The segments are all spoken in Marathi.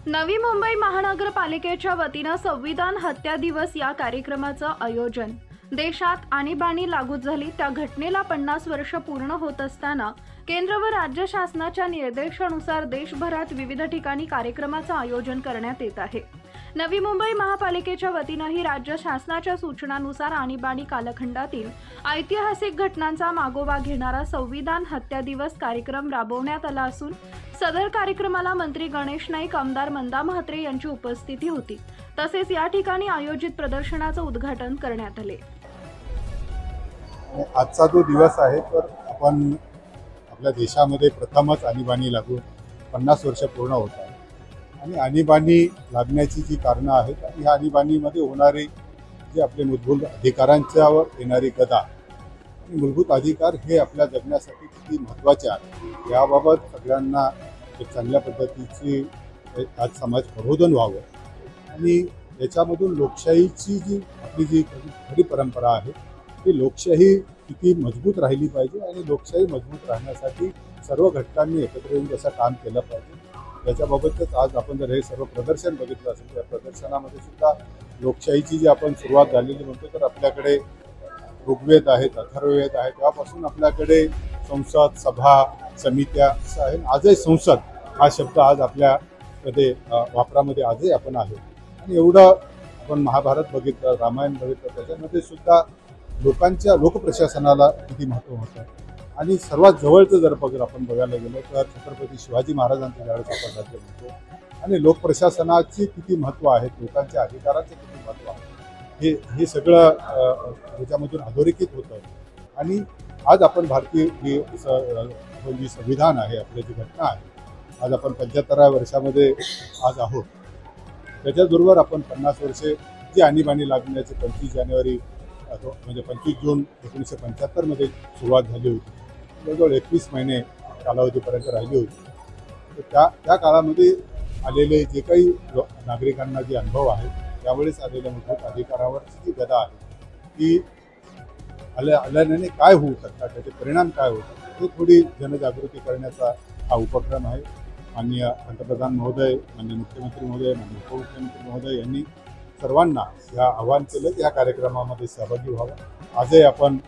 नवी मुंबई महानगरपालिकेच्या वतीनं संविधान हत्या दिवस या कार्यक्रमाचं आयोजन। देशात आणीबाणी लागू झाली त्या घटनेला 50 वर्ष पूर्ण होत असताना केंद्र व राज्य शासनाच्या निर्देशानुसार देशभरात विविध ठिकाणी कार्यक्रमाचं आयोजन करण्यात येत आहे। नवी मुंबई महापालिकेच्या वतीनंही राज्य शासनाच्या सूचनानुसार आणीबाणी कालखंडातील ऐतिहासिक घटनांचा मागोवा घेणारा संविधान हत्या दिवस कार्यक्रम राबवण्यात आला असून सदर कार्यक्रमाला मंत्री गणेश नाईक, आमदार मंदा म्हात्रे यांची उपस्थिती होती। तसेच या ठिकाणी आयोजित प्रदर्शनाचं उद्घाटन करण्यात आले। आजचा जो दिवस आहे तर आपण आपल्या देशामध्ये प्रथमच आणीबाणी लागून 50 वर्ष पूर्ण होत आहे आणि आणीबाणी लागण्याची जी कारणं आहेत आणि ह्या आणीबाणीमध्ये होणारे जे आपले मूलभूत अधिकारांच्यावर येणारी गदा आणि मूलभूत अधिकार हे आपल्या जगण्यासाठी किती महत्त्वाचे आहेत याबाबत सगळ्यांना एक चांगल्या पद्धतीची आज समाज प्रबोधन व्हावं आणि याच्यामधून लोकशाहीची जी आपली जी खरी परंपरा आहे ती लोकशाही किती मजबूत राहिली पाहिजे आणि लोकशाही मजबूत राहण्यासाठी सर्व घटकांनी एकत्र येऊन कसं काम केलं पाहिजे याच्याबाबतच आज आपण जर हे सर्व प्रदर्शन बघितलं असेल त्या प्रदर्शनामध्ये सुद्धा लोकशाहीची जी आपण सुरुवात झालेली म्हणतो तर आपल्याकडे ऋग्वेद आहेत, अथर्ववेद आहे, तेव्हापासून आपल्याकडे संसद, सभा, समित्या असं आहे। आजही संसद हा शब्द आज आपल्यामध्ये वापरामध्ये आजही आपण आहे आणि एवढं आपण महाभारत बघितलं, रामायण बघितलं त्याच्यामध्ये सुद्धा लोकांच्या लोकप्रशासनाला किती महत्त्व होतं आणि सर्वात जवळचं जर आपण बघायला गेलो तर छत्रपती शिवाजी महाराजांचं ज्यावेळेस आपण राज्य म्हणतो आणि लोकप्रशासनाची किती महत्त्व आहे, लोकांच्या अधिकाराचं किती महत्त्व आहे हे सगळं त्याच्यामधून अधोरेखित होतं आणि आज आपण भारतीय जी संविधान आहे, आपली जी घटना आहे, आज आपण 75व्या वर्षामध्ये आज आहोत। त्याच्याचबरोबर आपण 50 वर्षे जी आणीबाणी लागण्याची 25 जानेवारी म्हणजे 25 जून 1975 मध्ये सुरुवात झाली होती, जवळजवळ 21 महिने कालावधीपर्यंत राहिली होती। तर त्या काळामध्ये आलेले जे काही नागरिकांना जे अनुभव आहे त्यावेळेस आलेल्या मूलभूत अधिकारावरची जी गदा आहे ती आल्याने काय होऊ शकतात, त्याचे परिणाम काय होतात हे थोडी जनजागृती करण्याचा हा उपक्रम आहे। माननीय पंतप्रधान महोदय, माननीय मुख्यमंत्री महोदय, माननीय उपमुख्यमंत्री महोदय यांनी सर्वांना या आवाहन केलं की या कार्यक्रमामध्ये सहभागी व्हावं। आजही आपण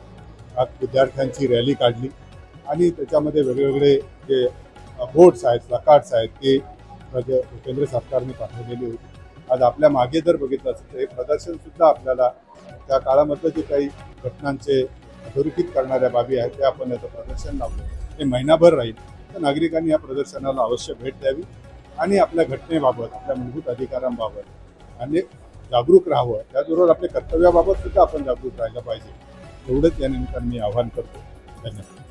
विद्यार्थ्यांची रॅली काढली आणि त्याच्यामध्ये वेगवेगळे जे बोर्ड्स आहेत, प्लकार्ड्स आहेत ते केंद्र सरकारने पाठवलेली होती। आज आपल्या मागे जर बघितलं असेल तर हे प्रदर्शनसुद्धा आपल्याला त्या काळामधलं जे काही घटनांचे अधोरेखित करणाऱ्या बाबी आहेत त्या आपण याचं प्रदर्शन लावलं, ते महिनाभर राहील। तर नागरिकांनी या प्रदर्शनाला अवश्य भेट द्यावी आणि आपल्या घटनेबाबत, आपल्या मूलभूत अधिकारांबाबत आणि जागरूक राहावं, त्याचबरोबर आपल्या कर्तव्याबाबत सुद्धा आपण जागरूक राहायला पाहिजे, एवढंच या निमित्ताने मी आवाहन करतो। धन्यवाद।